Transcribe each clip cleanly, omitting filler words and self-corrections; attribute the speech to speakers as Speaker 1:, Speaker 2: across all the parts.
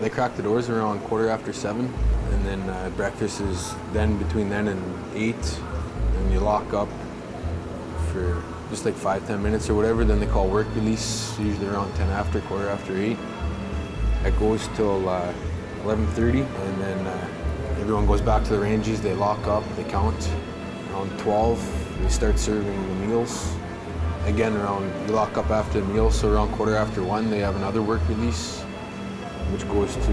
Speaker 1: They crack the doors around 7:15, and then breakfast is then between then and 8, and you lock up for just like 5-10 minutes or whatever. Then they call work release, usually around 10 after, 8:15. It goes till 11:30, and then everyone goes back to the ranges. They lock up, they count. Around 12, they start serving the meals. Again, you lock up after the meal, so around 1:15, they have another work release, which goes to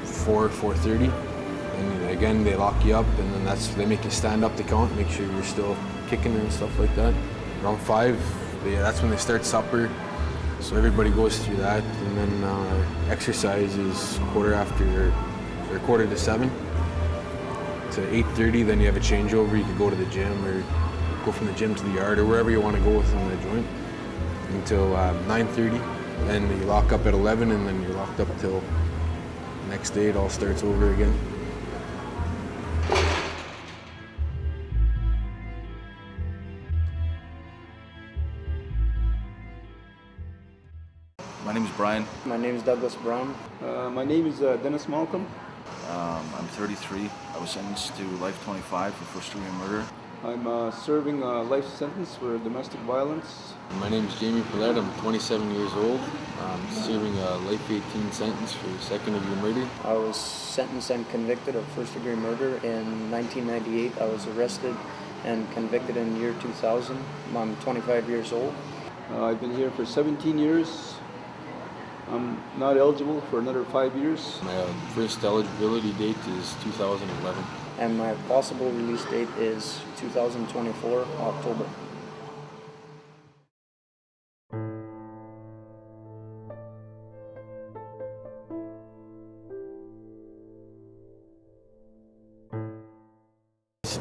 Speaker 1: 4:30. And again, they lock you up, and then they make you stand up to count, make sure you're still kicking and stuff like that. Around 5, that's when they start supper. So everybody goes through that, and then exercise is 7:15 to 8:30. Then you have a changeover. You can go to the gym or go from the gym to the yard or wherever you want to go within the joint until 9:30. Then you lock up at 11, and then you're locked up till the next day. It all starts over again.
Speaker 2: My name is Brian.
Speaker 3: My name is Douglas Brown.
Speaker 4: My name is Dennis Malcolm.
Speaker 2: I'm 33. I was sentenced to life 25 for first-degree murder.
Speaker 4: I'm serving a life sentence for domestic violence.
Speaker 1: My name is Jamie Paulette. I'm 27 years old. I'm serving a life 18 sentence for second-degree murder.
Speaker 3: I was sentenced and convicted of first-degree murder in 1998. I was arrested and convicted in the year 2000. I'm 25 years old.
Speaker 4: I've been here for 17 years. I'm not eligible for another 5 years.
Speaker 1: My first eligibility date is 2011.
Speaker 3: And my possible release date is 2024, October.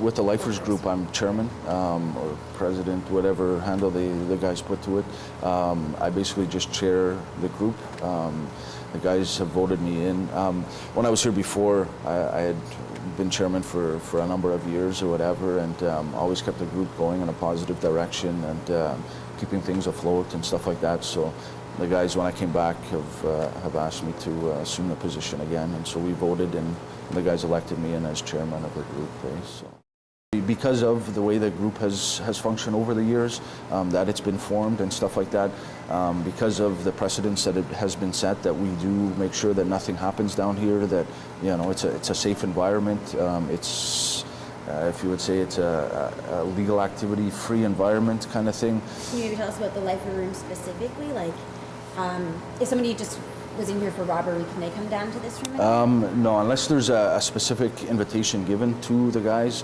Speaker 2: With the Lifers group, I'm chairman or president, whatever handle the guys put to it. I basically just chair the group. The guys have voted me in. When I was here before, I had been chairman for a number of years or whatever, and always kept the group going in a positive direction and keeping things afloat and stuff like that. So the guys, when I came back, have asked me to assume the position again, and so we voted, and the guys elected me in as chairman of the group. So. Because of the way the group has functioned over the years, that it's been formed and stuff like that, because of the precedents that it has been set, that we do make sure that nothing happens down here, that it's a safe environment. It's if you would say it's a legal activity-free environment kind of thing.
Speaker 5: Can you maybe tell us about the Lifer room specifically? Like, if somebody just was in here for robbery, can they come down to this room again?
Speaker 2: No, unless there's a specific invitation given to the guys.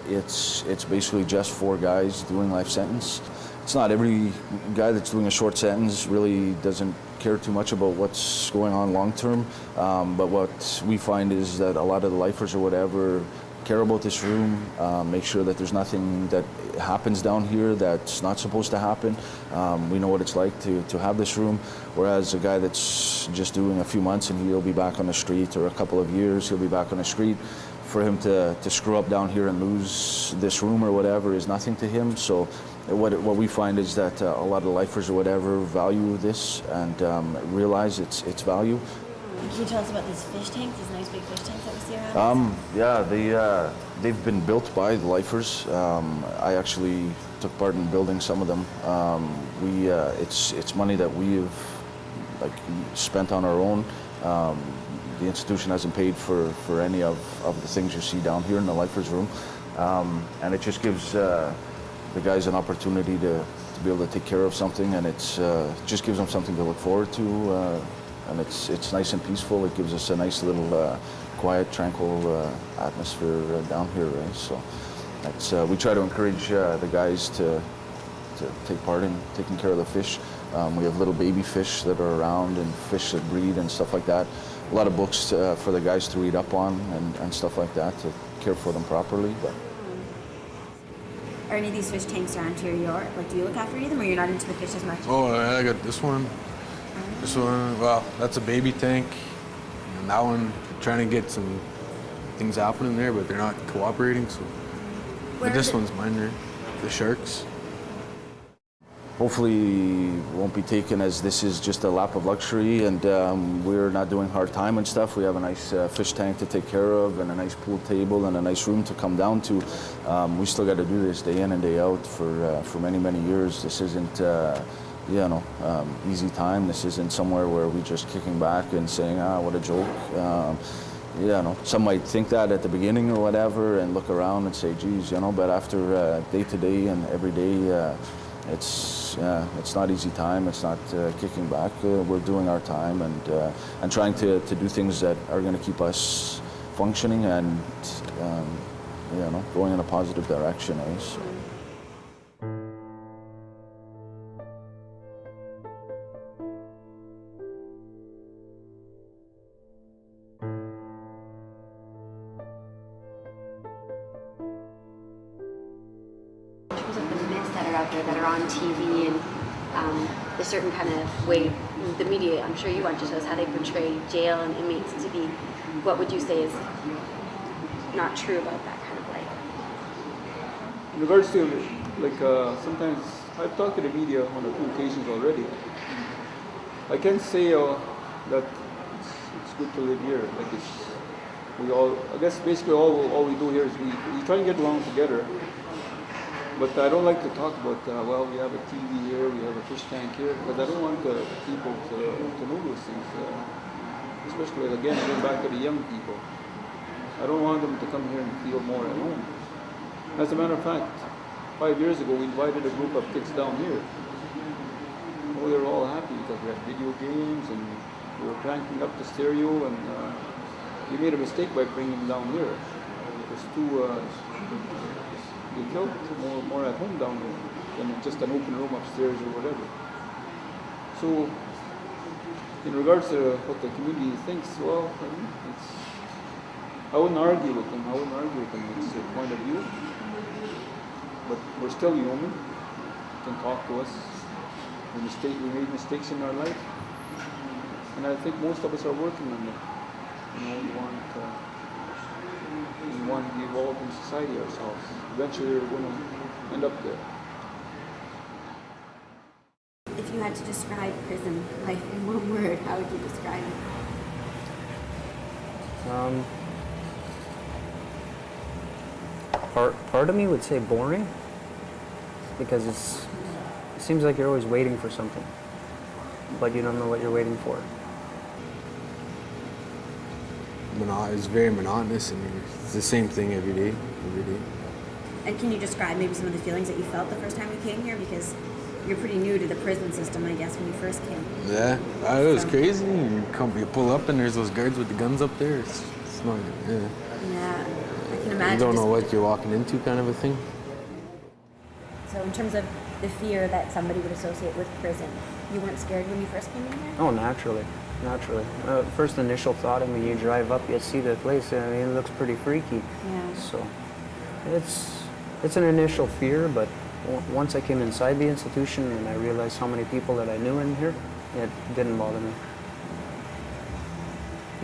Speaker 2: It's basically just for guys doing life sentence. It's not every guy that's doing a short sentence really doesn't care too much about what's going on long term. But what we find is that a lot of the lifers or whatever care about this room, make sure that there's nothing that happens down here that's not supposed to happen. We know what it's like to have this room, whereas a guy that's just doing a few months and he'll be back on the street, or a couple of years he'll be back on the street. For him to screw up down here and lose this room or whatever is nothing to him. So what we find is that a lot of the lifers or whatever value this and realize its value.
Speaker 5: Can you tell us about these fish tanks, these nice big fish tanks that we see around?
Speaker 2: Yeah, they've been built by the lifers. I actually took part in building some of them. It's money that we've spent on our own. The institution hasn't paid for any of the things you see down here in the lifers room, and it just gives the guys an opportunity to be able to take care of something, and it's just gives them something to look forward to. And it's nice and peaceful. It gives us a nice little quiet, tranquil atmosphere down here, right? So we try to encourage the guys to take part in taking care of the fish. We have little baby fish that are around and fish that breed and stuff like that. A lot of books for the guys to read up on and stuff like that to care for them properly. But.
Speaker 5: Are any of these fish tanks around here your? Like, do you look after any of them, or you're not into the fish as much?
Speaker 1: Oh, I got this one. This one, well, that's a baby tank, and that one, trying to get some things happening there, but they're not cooperating, so. But this one's mine, right? The sharks.
Speaker 2: hopefully won't be taken as this is just a lap of luxury and we're not doing hard time and stuff. We have a nice fish tank to take care of and a nice pool table and a nice room to come down to. We still got to do this day in and day out for many, many years. This isn't easy time. This isn't somewhere where we're just kicking back and saying, what a joke. Some might think that at the beginning or whatever and look around and say, geez, but after day to day and every day, it's not easy time. It's not kicking back. We're doing our time and trying to do things that are going to keep us functioning and going in a positive direction. So.
Speaker 5: That are on TV and the certain kind of way the media, I'm sure you watch shows, how they portray jail and inmates to be. What would you say is not true about that kind of life?
Speaker 4: In regards to, sometimes I've talked to the media on a few occasions already. I can't say that it's good to live here. I guess basically all we do here is we try and get along together. But I don't like to talk about, we have a TV here, we have a fish tank here, because I don't want the people to know those things. Especially, again, going back to the young people. I don't want them to come here and feel more at home. As a matter of fact, 5 years ago, we invited a group of kids down here. Oh, they were all happy because we had video games and we were cranking up the stereo, and we made a mistake by bringing them down here. It was too... They felt more at home down there than just an open room upstairs or whatever. So, in regards to what the community thinks, I wouldn't argue with them. It's their point of view. But we're still human. You can talk to us. We made mistakes in our life, and I think most of us are working on it. We want to be involved in society ourselves. Eventually we're going to end up there.
Speaker 5: If you had to describe prison life in one word, how would you describe it?
Speaker 6: Part of me would say boring, because it seems like you're always waiting for something, but you don't know what you're waiting for.
Speaker 1: It's very monotonous, and it's the same thing every day.
Speaker 5: And can you describe maybe some of the feelings that you felt the first time you came here? Because you're pretty new to the prison system, I guess, when you first came.
Speaker 1: Yeah, it was crazy. You pull up and there's those guards with the guns up there. It's not,
Speaker 5: Yeah, I can imagine.
Speaker 1: You don't know what you're walking into, kind of a thing.
Speaker 5: So in terms of the fear that somebody would associate with prison, you weren't scared when you first came in here?
Speaker 6: Oh, naturally. First initial thought, you drive up, you see the place, it looks pretty freaky.
Speaker 5: Yeah.
Speaker 6: So it's an initial fear, but once I came inside the institution and I realized how many people that I knew in here, it didn't bother me.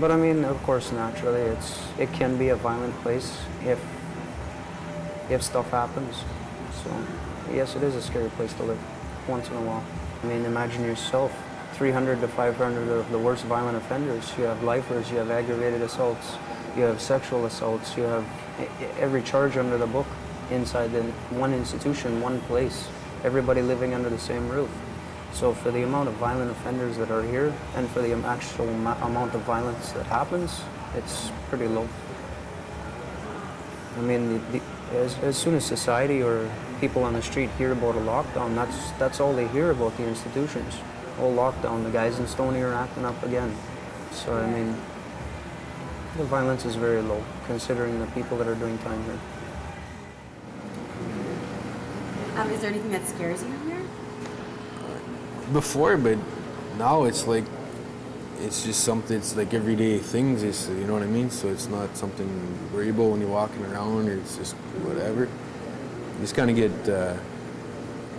Speaker 6: But of course, naturally, it can be a violent place if stuff happens. So yes, it is a scary place to live once in a while. Imagine yourself, 300 to 500 of the worst violent offenders. You have lifers, you have aggravated assaults, you have sexual assaults, you have every charge under the book inside one institution, one place, everybody living under the same roof. So for the amount of violent offenders that are here and for the actual amount of violence that happens, it's pretty low. As soon as society or people on the street hear about a lockdown, that's all they hear about the institutions. Oh, lockdown, the guys in Stony are acting up again. So, the violence is very low, considering the people that are doing time here.
Speaker 5: Is there anything that scares you here?
Speaker 1: Before, but now it's just something, it's like everyday things, you know what I mean? So it's not something you worry about when you're walking around, or it's just whatever. You just kind of get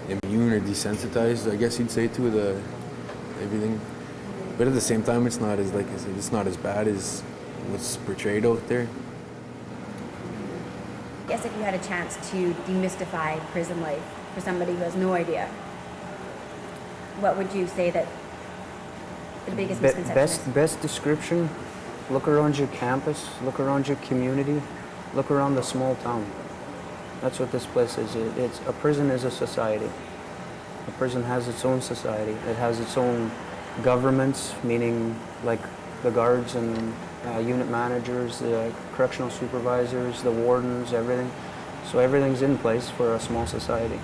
Speaker 1: immune or desensitized, I guess you'd say, to everything. But at the same time, it's not as, like I said, it's not as bad as what's portrayed out there.
Speaker 5: I guess if you had a chance to demystify prison life for somebody who has no idea, what would you say that the biggest misconception is?
Speaker 6: Best description, look around your campus, look around your community, look around the small town. That's what this place is. A prison is a society. A prison has its own society. It has its own governments, meaning like the guards and unit managers, the correctional supervisors, the wardens, everything. So everything's in place for a small society.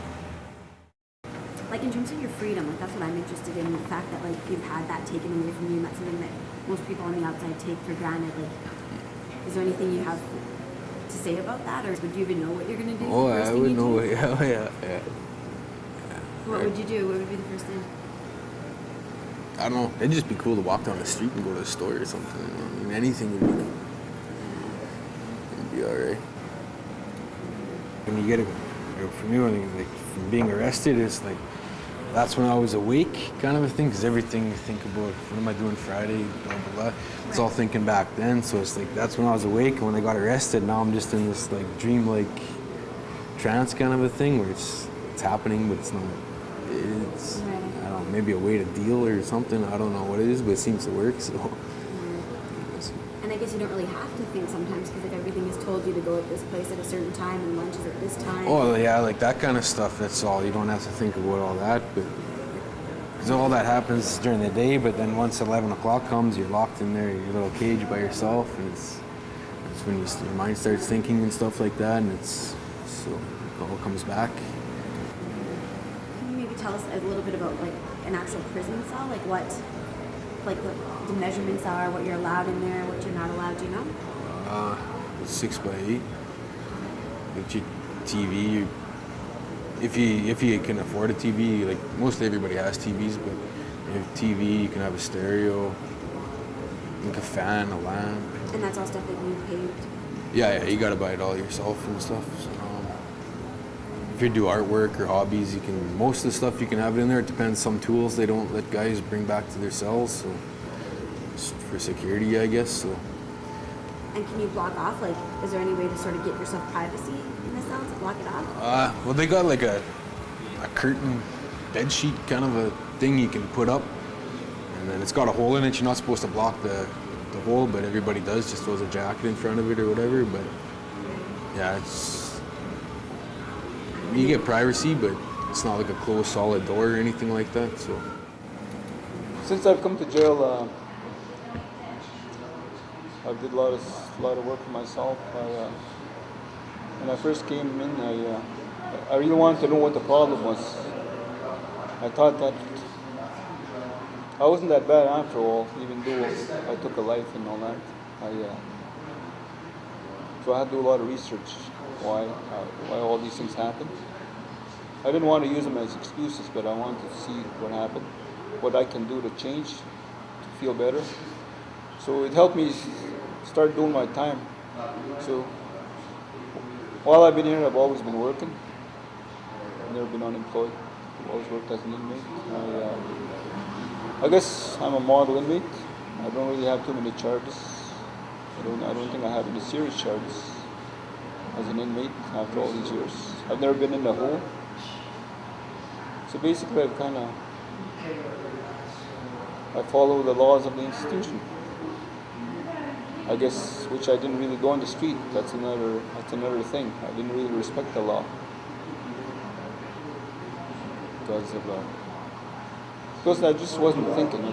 Speaker 5: Like in terms of your freedom, like that's what I'm interested in, the fact that like you've had that taken away from you, and that's something that most people on the outside take for granted. Like, is there anything you have to say about that, or would you even know what you're going to do?
Speaker 1: Oh, I would know. Yeah.
Speaker 5: What would you do? What would be the first thing?
Speaker 1: I don't know. It'd just be cool to walk down the street and go to the store or something. You know? I mean, anything would be alright. When you get it, for me, like from being arrested, it's like that's when I was awake, kind of a thing. Because everything you think about, what am I doing Friday, blah blah blah. It's all thinking back then. So it's like that's when I was awake, and when I got arrested, now I'm just in this like dream-like trance kind of a thing where it's happening, but it's not. It's I don't know, maybe a way to deal or something. I don't know what it is, but it seems to work. So.
Speaker 5: And I guess you don't really have to think sometimes because if everything is told you to go at this place at a certain time and lunch is at this time.
Speaker 1: Oh yeah, like that kind of stuff. That's all. You don't have to think about all that, but because all that happens during the day. But then once 11 o'clock comes, you're locked in there, your little cage by yourself, and it's when your mind starts thinking and stuff like that, and it all comes back.
Speaker 5: Can you maybe tell us a little bit about like an actual prison cell, like what? Like the measurements are, what you're allowed in there, what you're not allowed, do you know?
Speaker 1: 6x8. With your TV, if you can afford a TV, like mostly everybody has TVs, but you have TV, you can have a stereo, like a fan, a lamp.
Speaker 5: And that's all stuff that you paid?
Speaker 1: Yeah, you gotta buy it all yourself and stuff. So, if you do artwork or hobbies, you can. Most of the stuff you can have it in there. It depends. Some tools they don't let guys bring back to their cells, so just for security, I guess. So.
Speaker 5: And can you block off? Like, is there any way to sort of get yourself privacy in the cells to block it off?
Speaker 1: Well, they got like a curtain bed sheet kind of a thing you can put up, and then it's got a hole in it. You're not supposed to block the hole, but everybody does. Just throws a jacket in front of it or whatever. But yeah, it's. You get privacy, but it's not like a closed, solid door or anything like that. So,
Speaker 4: since I've come to jail, I did a lot of work for myself. When I first came in, I really wanted to know what the problem was. I thought that I wasn't that bad after all, even though I took a life and all that. So I had to do a lot of research. Why all these things happen. I didn't want to use them as excuses, but I wanted to see what happened, what I can do to change, to feel better. So it helped me start doing my time. So while I've been here, I've always been working. I've never been unemployed. I've always worked as an inmate. I guess I'm a model inmate. I don't really have too many charges. I don't think I have any serious charges as an inmate after all these years. I've never been in the hole. So basically I follow the laws of the institution. I guess, which I didn't really go on the street. That's another thing. I didn't really respect the law. Because I just wasn't thinking. I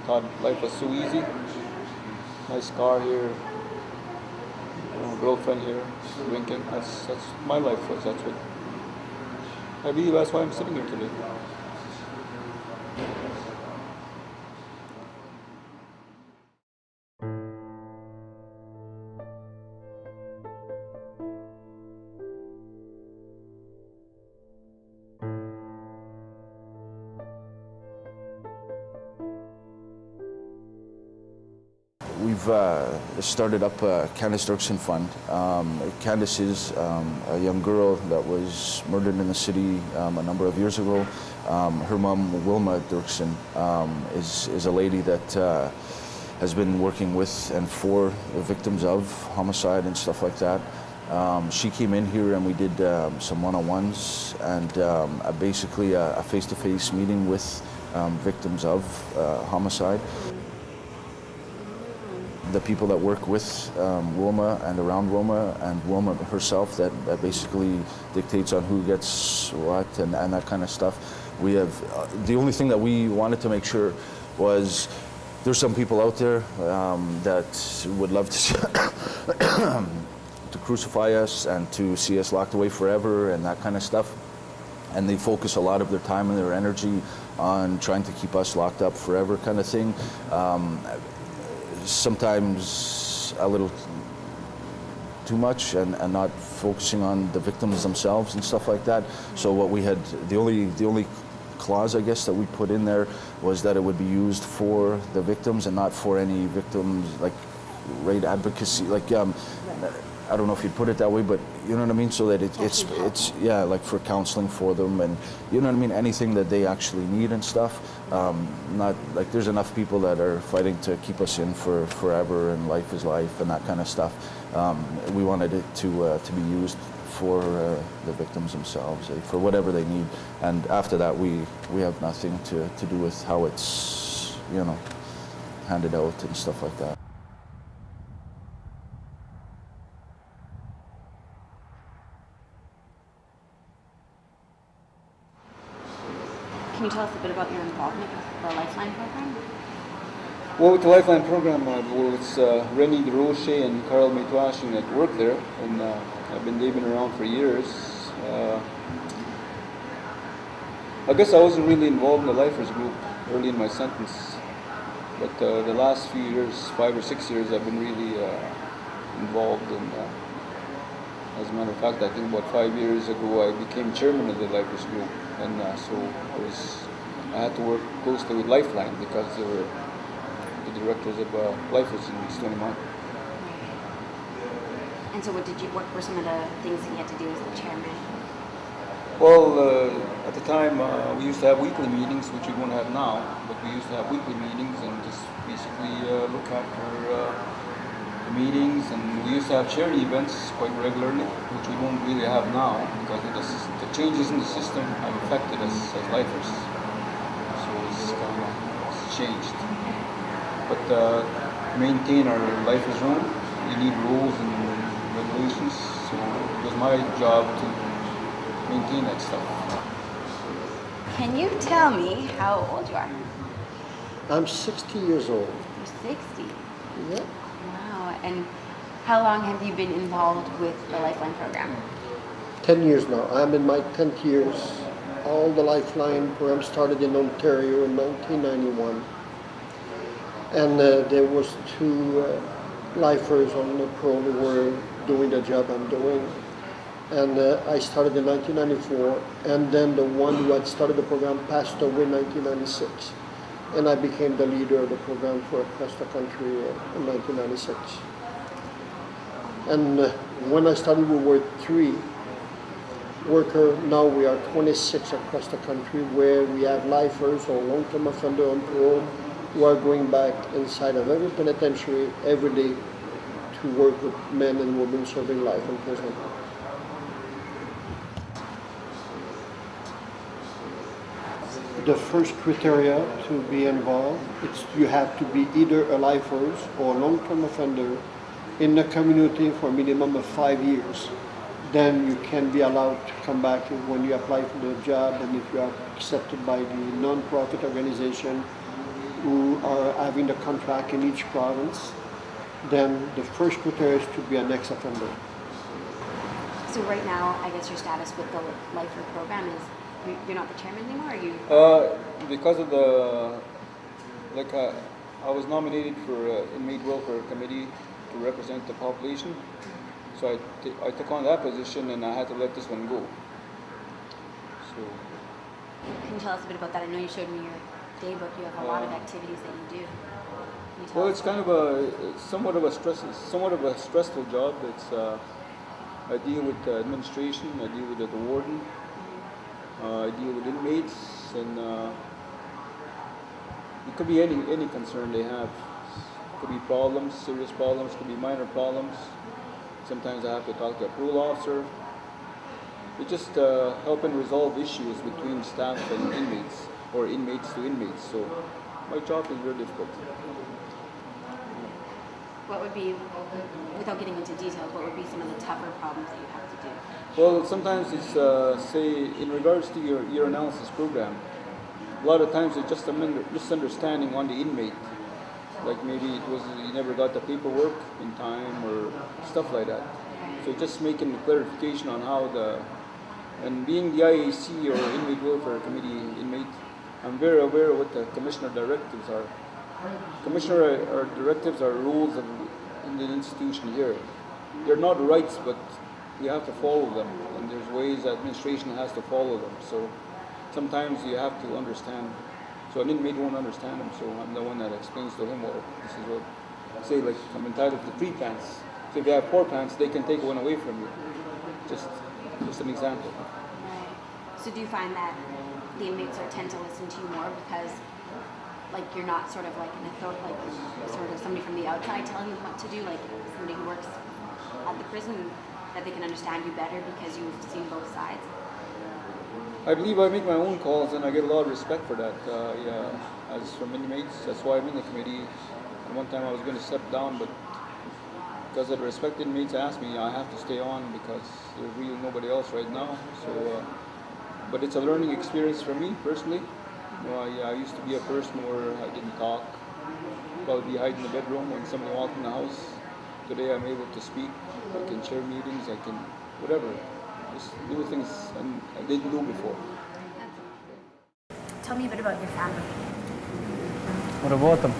Speaker 4: thought life was so easy. Nice car here, girlfriend here, drinking. That's my life was. I believe that's why I'm sitting here today.
Speaker 2: We've started up a Candace Dirksen Fund. Candace is a young girl that was murdered in the city a number of years ago. Her mom, Wilma Dirksen, is a lady that has been working with and for the victims of homicide and stuff like that. She came in here and we did some one-on-ones and basically a face-to-face meeting with victims of homicide. The people that work with Wilma and around Wilma and Wilma herself that basically dictates on who gets what and that kind of stuff. We have, the only thing that we wanted to make sure was there's some people out there that would love to crucify us and to see us locked away forever and that kind of stuff. And they focus a lot of their time and their energy on trying to keep us locked up forever kind of thing. Sometimes a little too much and not focusing on the victims themselves and stuff like that. So what we had, the only clause I guess that we put in there was that it would be used for the victims and not for any victims like rape advocacy, like I don't know if you'd put it that way, but you know what I mean, so that it's yeah, like for counseling for them and you know what I mean, anything that they actually need and stuff. Not like there's enough people that are fighting to keep us in for forever and life is life and that kind of stuff. We wanted it to be used for the victims themselves, for whatever they need, and after that we have nothing to do with how it's, you know, handed out and stuff like that.
Speaker 5: Can you tell us a bit about your involvement with the Lifeline program?
Speaker 4: Well, with the Lifeline program, well, it's Rennie DeRoche and Carl Mitwashing that work there, and they've been around for years. I guess I wasn't really involved in the Lifers group early in my sentence, but the last few years, 5 or 6 years, I've been really involved in. As a matter of fact, I think about 5 years ago, I became chairman of the Lifers group, and so I had to work closely with Lifeline because they were the directors of Lifers in Stony Mountain.
Speaker 5: And so what were some of the things that you had to do as the chairman?
Speaker 4: Well, at the time, we used to have weekly meetings, which we won't have now, but we used to have weekly meetings and just basically look after the meetings, and we used to have charity events quite regularly, which we don't really have now because the changes in the system have affected us as lifers. So it's kind of changed. But to maintain our lifers room, we need rules and regulations, so it was my job to maintain that stuff.
Speaker 5: Can you tell me how old you are?
Speaker 7: I'm 60 years old.
Speaker 5: You're 60.
Speaker 7: Yeah.
Speaker 5: Wow. And how long have you been involved with the Lifeline program?
Speaker 7: 10 years now. I'm in my 10th years. All the Lifeline program started in Ontario in 1991. And there was 2 lifers on the patrol who were doing the job I'm doing. And I started in 1994, and then the one who had started the program passed away in 1996. And I became the leader of the program for across the country in 1996. And when I started, we were 3 workers. Now we are 26 across the country, where we have lifers or long-term offender on parole who are going back inside of every penitentiary every day to work with men and women serving life in prison. The first criteria to be involved, you have to be either a lifer or a long-term offender in the community for a minimum of 5 years. Then you can be allowed to come back when you apply for the job, and if you are accepted by the non-profit organization who are having the contract in each province, then the first criteria is to be an ex-offender.
Speaker 5: So right now, I guess your status with the Lifer program is you're not the chairman anymore, or you?
Speaker 4: Because of I was nominated for inmate welfare committee to represent the population, so I took on that position, and I had to let this one go. So.
Speaker 5: Can you tell us a bit about that? I know you showed me your day book. You have a lot of activities that you do.
Speaker 4: Well, it's kind of somewhat of a stressful job. It's I deal with the administration, I deal with the warden, I deal with inmates, and it could be any concern they have. It could be problems, serious problems, could be minor problems. Sometimes I have to talk to a parole officer. It's just helping resolve issues between staff and inmates, or inmates to inmates. So my job is very difficult.
Speaker 5: What would be, without getting into details, what would be some of the tougher problems that you have to do?
Speaker 4: Well, sometimes it's, say, in regards to your analysis program, a lot of times it's just a misunderstanding on the inmate. Like maybe it was, you never got the paperwork in time or stuff like that. So just making the clarification on how and being the IAC or Inmate Welfare Committee inmate, I'm very aware of what the commissioner directives are. Commissioner directives are rules in the institution here. They're not rights, but you have to follow them, and there's ways the administration has to follow them. So sometimes you have to understand. So an inmate won't understand them, so I'm the one that explains to him, well, this is what, say, like, I'm entitled to 3 pants. So if you have 4 pants, they can take one away from you. Just an example.
Speaker 5: Right. So do you find that the inmates tend to listen to you more because, like, you're not sort of like an authority, like sort of somebody from the outside telling you what to do, like somebody who works at the prison, that they can understand you better because you've seen both sides?
Speaker 4: I believe I make my own calls, and I get a lot of respect for that. As from inmates, that's why I'm in the committee. And one time I was going to step down, but because of the respect inmates asked me, I have to stay on because there's really nobody else right now. So, but it's a learning experience for me personally. You know, I used to be a person where I didn't talk. Probably be hiding in the bedroom when somebody walked in the house. Today I'm able to speak. I can chair meetings. I can whatever. Just do things I didn't do before.
Speaker 5: Tell me a bit about your family.
Speaker 6: What about them?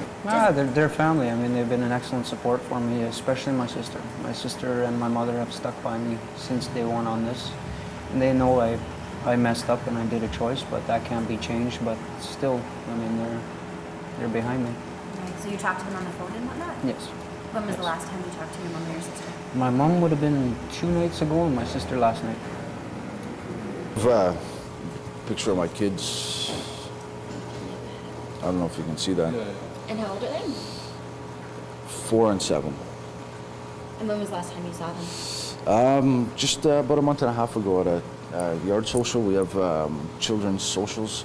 Speaker 6: They're family. I mean, they've been an excellent support for me, especially my sister. My sister and my mother have stuck by me since day one on this. And they know I messed up and I did a choice, but that can't be changed. But still, I mean, they're behind me.
Speaker 5: Right. So you talk to them on the phone and whatnot?
Speaker 6: Yes.
Speaker 5: When was the last time you talked to your mom or your sister?
Speaker 6: My mom would have been 2 nights ago and my sister last night.
Speaker 2: Picture of my kids. I don't know if you can see that.
Speaker 5: And how old are they?
Speaker 2: 4 and 7.
Speaker 5: And when was the last time you saw them?
Speaker 2: Just about a month and a half ago at a yard social. We have children's socials,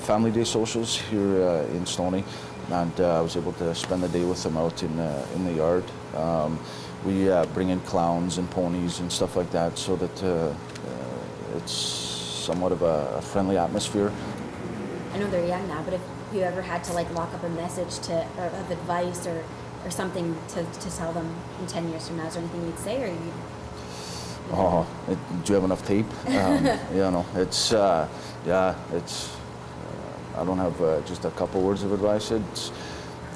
Speaker 2: family day socials here in Stony, and I was able to spend the day with them out in the yard. We bring in clowns and ponies and stuff like that, so that it's somewhat of a friendly atmosphere.
Speaker 5: I know they're young now, but if you ever had to like lock up a message of advice or something to tell them in 10 years from now, is there anything you'd say, or you?
Speaker 2: Do you have enough tape? It's I don't have just a couple words of advice.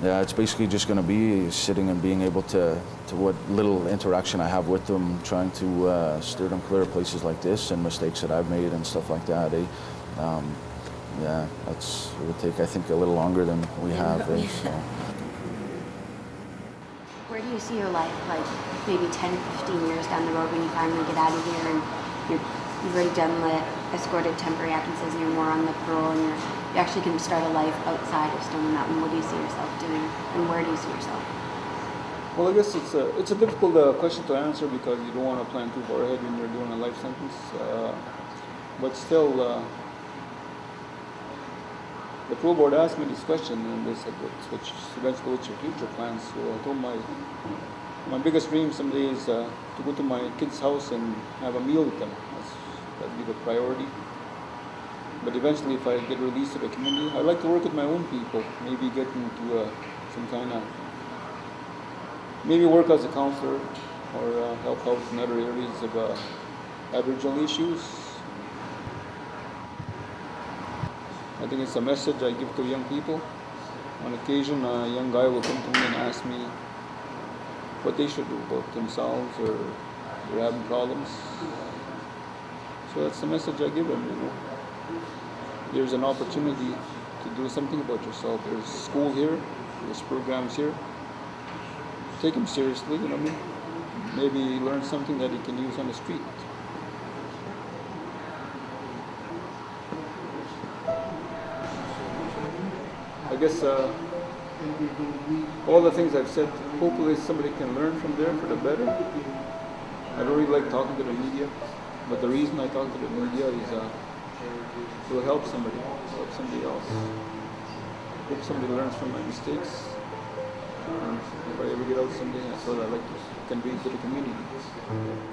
Speaker 2: It's basically just going to be sitting and being able to what little interaction I have with them, trying to steer them clear of places like this and mistakes that I've made and stuff like that. It would take, I think, a little longer than we have. So.
Speaker 5: Where do you see your life, like maybe 10, 15 years down the road when you finally get out of here and you've already done the escorted temporary absences and you're more on the parole and you actually can start a life outside of Stony Mountain? What do you see yourself doing, and where do you see yourself?
Speaker 4: Well, I guess it's a difficult question to answer because you don't want to plan too far ahead when you're doing a life sentence. But still, the parole board asked me this question, and they said, what's your future plans? So I told my biggest dream someday is to go to my kids' house and have a meal with them. That'd be the priority. But eventually, if I get released to the community, I'd like to work with my own people. Maybe get into some kind of, maybe work as a counselor or help out in other areas of Aboriginal issues. I think it's a message I give to young people. On occasion, a young guy will come to me and ask me what they should do about themselves or they're having problems. So that's the message I give them, There's an opportunity to do something about yourself. There's school here, there's programs here. Take them seriously, Maybe learn something that you can use on the street. I guess all the things I've said, hopefully somebody can learn from there for the better. don't really like talking to the media, but the reason I talk to the media is it will help somebody else. I hope somebody learns from my mistakes. And if I ever get out someday, that's what I like to convey to the community.